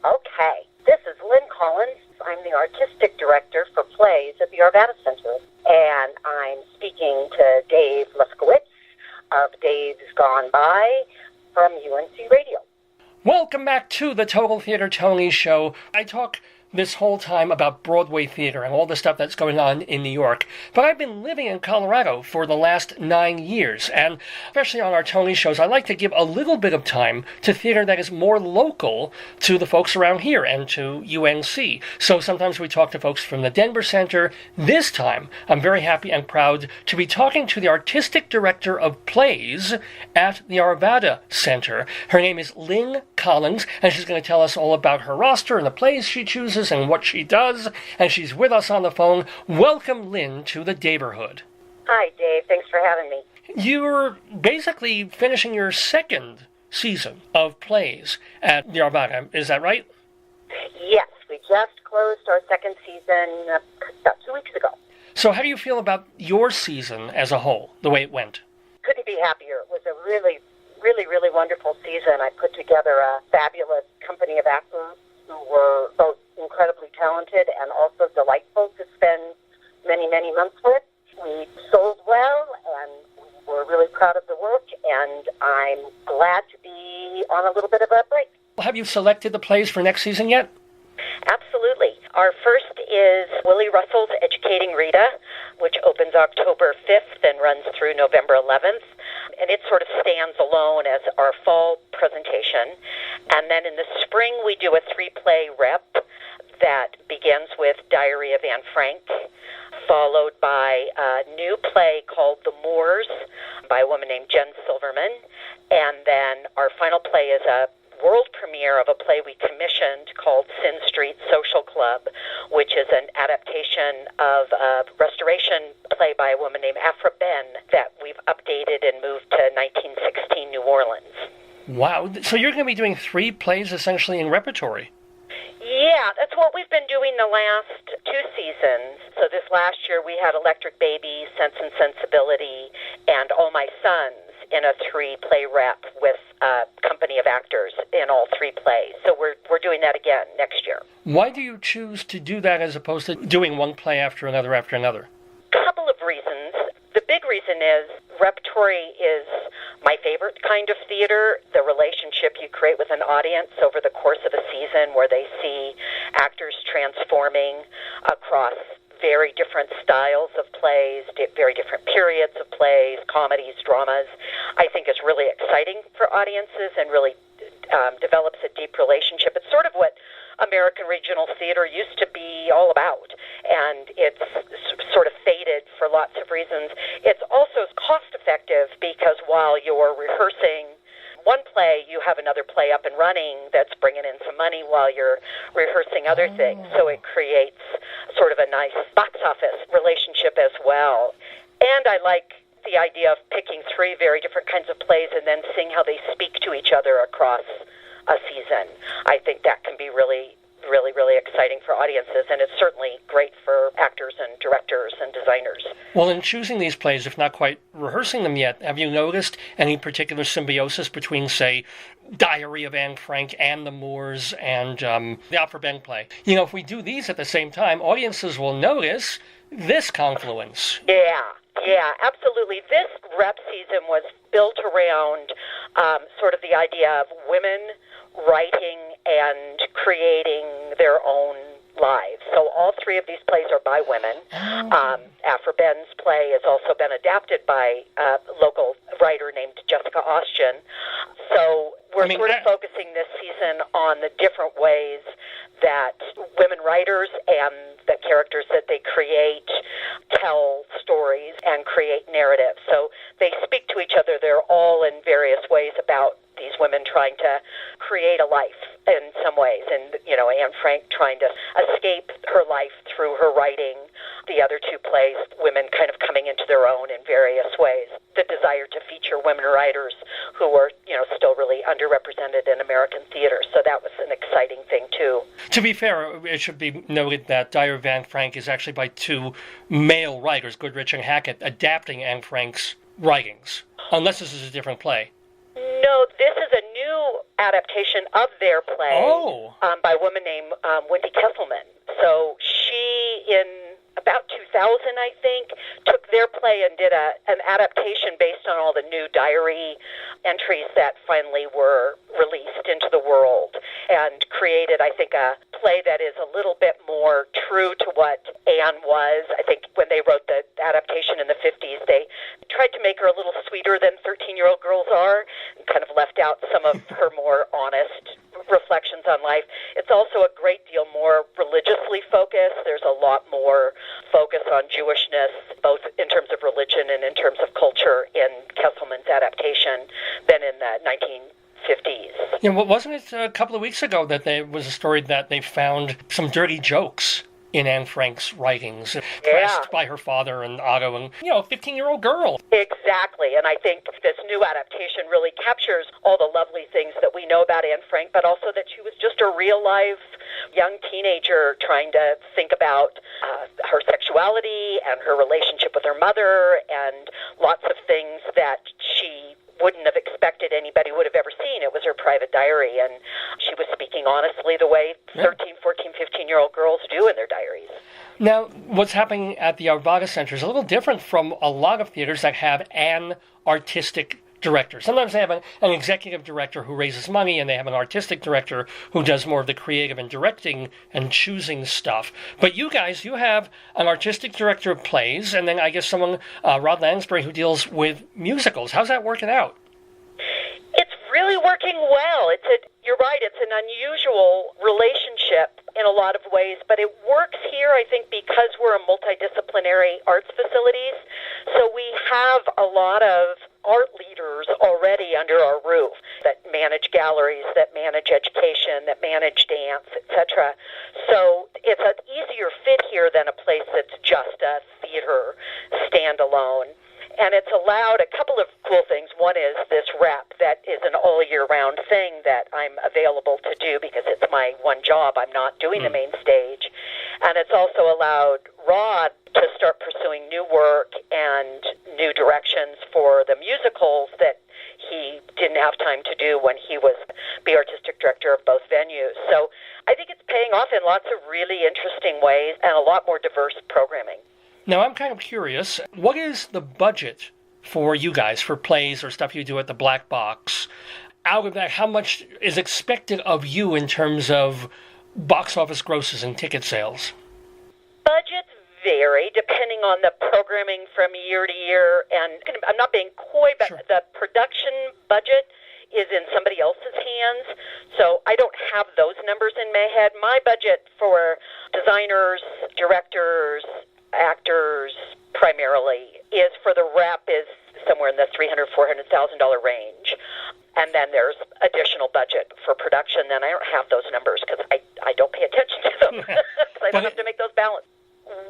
Okay, this is Lynne Collins. I'm the artistic director for plays at the Arvada Center, and I'm speaking to Dave Lefkowitz of Dave's Gone By from UNC Radio. Welcome back to the TotalTheater Tony Show. I talk this whole time about Broadway theater and all the stuff that's going on in New York. But I've been living in Colorado for the last 9 years, and especially on our Tony shows, I like to give a little bit of time to theater that is more local to the folks around here and to UNC. So sometimes we talk to folks from the Denver Center. This time, I'm very happy and proud to be talking to the artistic director of plays at the Arvada Center. Her name is Lynne Collins, and she's going to tell us all about her roster and the plays she chooses and what she does, and she's with us on the phone. Welcome, Lynne, to the Daverhood. Hi, Dave. Thanks for having me. You're basically finishing your second season of plays at the Arvada. Is that right? Yes, we just closed our second season about 2 weeks ago. So how do you feel about your season as a whole, the way it went? Couldn't be happier. It was a really wonderful season. I put together a fabulous company of actors who were both incredibly talented and also delightful to spend many, many months with. We sold well, and we were really proud of the work, and I'm glad to be on a little bit of a break. Have you selected the plays for next season yet? Absolutely. Our first is Willie Russell's Educating Rita, which opens October 5th and runs through November 11th. And it sort of stands alone as our fall presentation. And then in the spring, we do a 3-play rep that begins with Diary of Anne Frank, followed by a new play called The Moors by a woman named Jen Silverman. And then our final play is a world premiere of a play we commissioned called Sin Street Social Club, which is an adaptation of a restoration play by a woman named Aphra Behn that we've updated and moved to 1916 New Orleans. Wow. So you're going to be doing 3 plays essentially in repertory. Yeah, that's what we've been doing the last 2 seasons. So this last year we had Electric Baby, Sense and Sensibility, and All My Sons in a 3-play rep with a company of actors in all 3 plays. So we're doing that again next year. Why do you choose to do that as opposed to doing one play after another after another? Couple of reasons. The big reason is repertory is my favorite kind of theater. The relationship you create with an audience over the course of a season where they see actors transforming across very different styles of plays, very different periods of plays, comedies, dramas, I think is really exciting for audiences and really develops a deep relationship. It's sort of what American regional theater used to be all about, and it's sort of faded for lots of reasons. It's also cost-effective because while you're rehearsing one play, you have another play up and running that's bringing in some money while you're rehearsing other things. So it creates sort of a nice box office relationship as well. And I like the idea of picking 3 very different kinds of plays and then seeing how they speak to each other across a season. I think that can be really exciting for audiences, and it's certainly great for actors and directors and designers. Well, in choosing these plays, if not quite rehearsing them yet, have you noticed any particular symbiosis between, say, Diary of Anne Frank and The Moors and the Aphra Behn play? You know, if we do these at the same time, audiences will notice this confluence. Yeah, absolutely. This rep season was built around sort of the idea of women writing and creating their own lives. So all 3 of these plays are by women. Aphra Behn's play has also been adapted by a local writer named Jessica Austin. So we're sort of focusing this season on the different ways that women writers and the characters that they create tell stories and create narratives. So they speak to each other. They're all in various ways about these women trying to create a life in some ways. And, you know, Anne Frank trying to escape her life through her writing. The other 2 plays, women kind of coming into their own in various ways. The desire to feature women writers who were, you know, still really underrepresented in American theater. So that was an exciting thing, too. To be fair, it should be noted that Diary of Anne Frank is actually by 2 male writers, Goodrich and Hackett, adapting Anne Frank's writings, unless this is a different play. No, this is a new adaptation of their play by a woman named Wendy Kesselman. So she, in about 2000, I think, took their play and did an adaptation based on all the new diary entries that finally were released into the world, and created, I think, a play that is a little bit more true to what Anne was. I think when they wrote the adaptation in the 50s, they tried to make her a little sweeter than 13-year-old girls are, and kind of left out some of her more honest reflections on life. It's also a great deal more religiously focused. There's a lot more focus on Jewishness, both in terms of religion and in terms of culture, in Kesselman's adaptation than in the 1950s. Yeah, well, wasn't it a couple of weeks ago that there was a story that they found some dirty jokes in Anne Frank's writings, pressed by her father and Otto, and, a 15-year-old girl. Exactly, and I think this new adaptation really captures all the lovely things that we know about Anne Frank, but also that she was just a real-life young teenager trying to think about her sexuality and her relationship with her mother, and lots of things that she wouldn't have expected anybody would have ever seen. It was her private diary, and she was speaking honestly the way 13, 14, 15-year-old girls do in their diaries. Now, what's happening at the Arvada Center is a little different from a lot of theaters that have an artistic director. Sometimes they have an executive director who raises money, and they have an artistic director who does more of the creative and directing and choosing stuff. But you guys, you have an artistic director of plays, and then I guess someone, Rod Lansbury, who deals with musicals. How's that working out? It's really working well. You're right, it's an unusual relationship in a lot of ways, but it works here, I think, because we're a multidisciplinary arts facilities. So we have a lot of art leaders already under our roof that manage galleries, that manage education, that manage dance, etc. So it's an easier fit here than a place that's just a theater standalone. And it's allowed a couple of cool things. One is this rep that is an all-year-round thing that I'm available to do because it's my one job. I'm not doing the main stage. And it's also allowed Rod to start pursuing new work and new directions for the musicals that he didn't have time to do when he was the artistic director of both venues. So I think it's paying off in lots of really interesting ways and a lot more diverse programming. Now, I'm kind of curious, what is the budget for you guys, for plays or stuff you do at the Black Box? Out of that, how much is expected of you in terms of box office grosses and ticket sales? Budgets vary depending on the programming from year to year, and I'm not being coy, but the production budget is in somebody else's hands, so I don't have those numbers in my head. My budget for designers, directors, actors primarily is for the rep is somewhere in the $300,000, $400,000 range. And then there's additional budget for production. Then I don't have those numbers because I don't pay attention to them because I don't have to make those balances.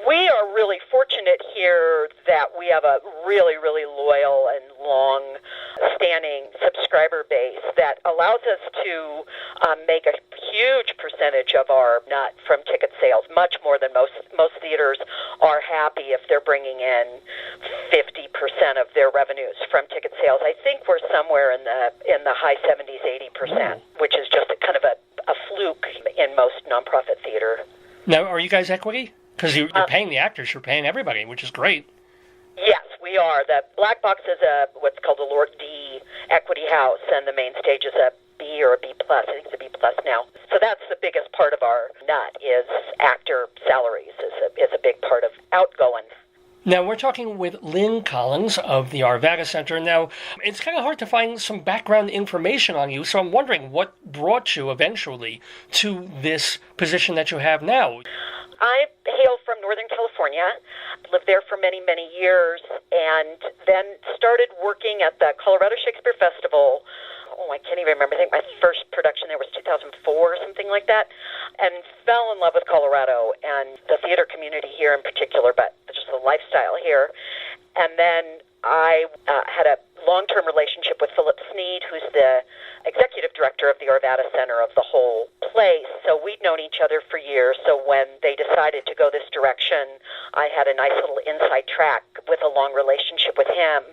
We are really fortunate here that we have a really, really loyal and long-standing subscriber base that allows us to make a huge percentage of our nut from ticket sales, much more than most theaters are happy if they're bringing in 50% of their revenues from ticket sales. I think we're somewhere in the high 70s, 80%, which is just kind of a fluke in most nonprofit theater. Now, are you guys equity? Because you're paying the actors, you're paying everybody, which is great. Yes, we are. The Black Box is what's called a Lord D equity house, and the main stage is a B or a B+. I think it's a B+ now. So that's the biggest part of our nut is actor salaries is a big part of outgoing. Now, we're talking with Lynne Collins of the Arvada Center. Now, it's kind of hard to find some background information on you, so I'm wondering what brought you eventually to this position that you have now. I hail from Northern California, lived there for many, many years, and then started working at the Colorado Shakespeare Festival. I can't even remember. I think my first production there was 2004 or something like that, and fell in love with Colorado and the theater community here in particular, but just the lifestyle here. And then I had a long-term relationship with Philip Sneed, who's the executive director of the Arvada Center of the whole place. So we'd known each other for years. So when they decided to go this direction, I had a nice little inside track with a long relationship with him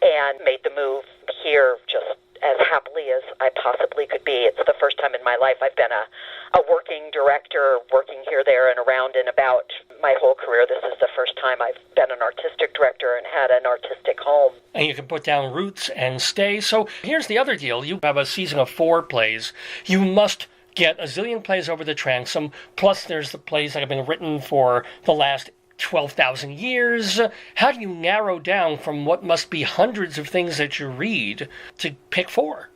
and made the move here just as happily as I possibly could be. It's the first time in my life I've been a working director, working here, there, and around and about my whole career. This is the first time I've been an artistic director and had an artistic home. And you can put down roots and stay. So here's the other deal. You have a season of 4 plays. You must get a zillion plays over the transom, plus there's the plays that have been written for the last 12,000 years. How do you narrow down from what must be hundreds of things that you read to pick 4?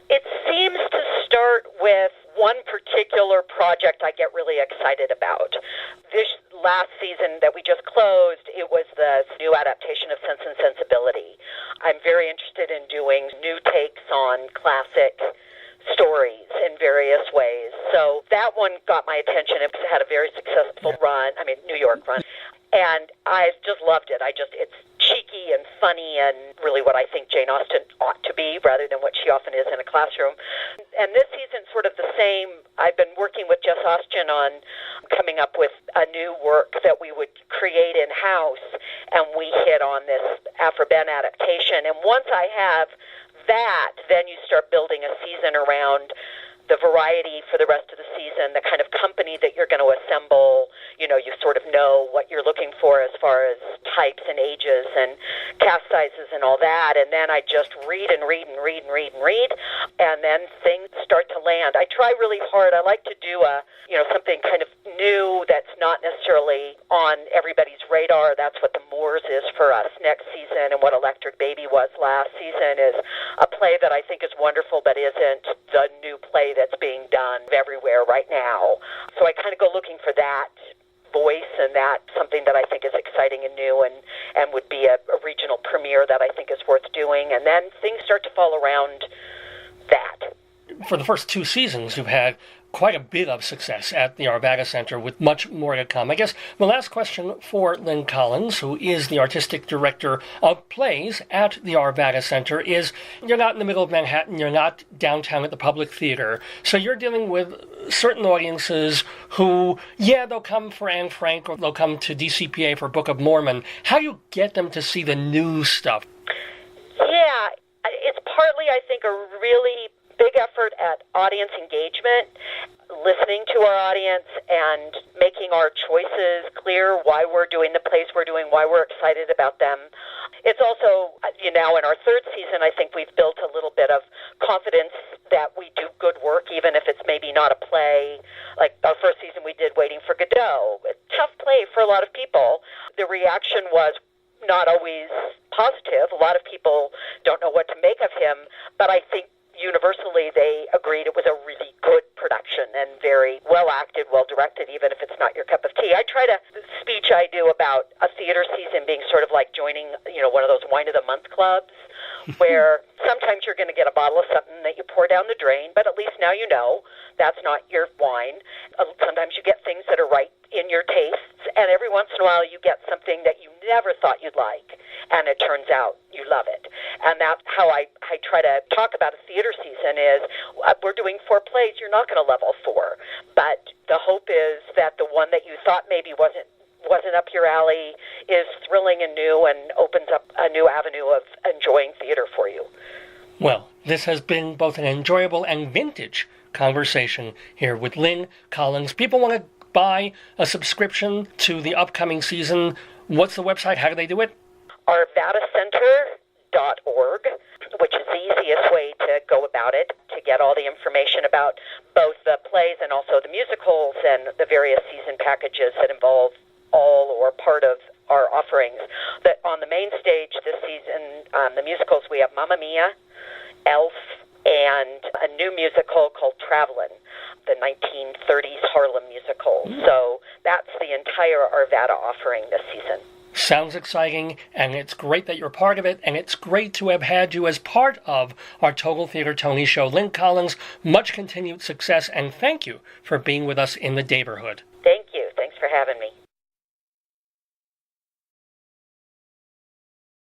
It seems to start with one particular project I get really excited about. This last season that we just closed, it was the new adaptation of Sense and Sensibility. I'm very interested in doing new takes on classic stories in various ways. So that one got my attention. It had a very successful run, New York run. And I just loved it. It's cheeky and funny and really what I think Jane Austen ought to be rather than what she often is in a classroom. And this season's sort of the same. I've been working with Jess Austen on coming up with a new work that we would create in-house, and we hit on this Aphra Behn adaptation. And once I have that, then you start building a season around the variety for the rest of the season, the kind of company that you're going to assemble. You sort of know what you're looking for as far as types and ages and cast sizes and all that. And then I just read and read and read and read and read, and then things start to land. I try really hard. I like to do something kind of new that's not necessarily on everybody's radar. That's what The Moors is for us next season, and what Electric Baby was last season is a play that I think is wonderful but isn't the new play that's being done everywhere right now. So I kind of go looking for that voice and that something that I think is exciting and new and would be a regional premiere that I think is worth doing. And then things start to fall around that. For the first 2 seasons, you've had quite a bit of success at the Arvada Center with much more to come. I guess the last question for Lynne Collins, who is the artistic director of plays at the Arvada Center, is you're not in the middle of Manhattan, you're not downtown at the Public Theater, so you're dealing with certain audiences who, they'll come for Anne Frank or they'll come to DCPA for Book of Mormon. How do you get them to see the new stuff? Yeah, it's partly, I think, a really big effort at audience engagement, listening to our audience and making our choices clear, why we're doing the plays we're doing, why we're excited about them. It's also, now in our 3rd season, I think we've built a little bit of confidence that we do good work, even if it's maybe not a play. Like our 1st season we did Waiting for Godot. A tough play for a lot of people. The reaction was not always positive. A lot of people don't know what to make of him, but I think universally they agreed it was a really good production and very well acted, well directed, even if it's not your cup of tea. The speech I do about a theater season being sort of like joining, one of those wine of the month clubs, where sometimes you're going to get a bottle of something that you pour down the drain, but at least now you know that's not your wine. Sometimes you get things that are right in your tastes, and every once in a while you get something that you never thought you'd like, and it turns out you love it. And that's how I try to talk about a theater season is, we're doing 4 plays, you're not going to love all 4, but the hope is that the one that you thought maybe wasn't up your alley is thrilling and new and opens up a new avenue of enjoying theater for you. Well, this has been both an enjoyable and vintage conversation here with Lynne Collins. People want to buy a subscription to the upcoming season. What's the website? How do they do it? arvadacenter.org, which is the easiest way to go about it, to get all the information about both the plays and also the musicals and the various season packages that involve all or part of our offerings. But on the main stage this season, the musicals, we have Mamma Mia, Elf, and a new musical called Travelin', the 1930s Harlem musical. So that's the entire Arvada offering this season. Sounds exciting, and it's great that you're part of it, and it's great to have had you as part of our Total Theater Tony show. Lynne Collins, much continued success, and thank you for being with us in the neighborhood. Thank you. Thanks for having me.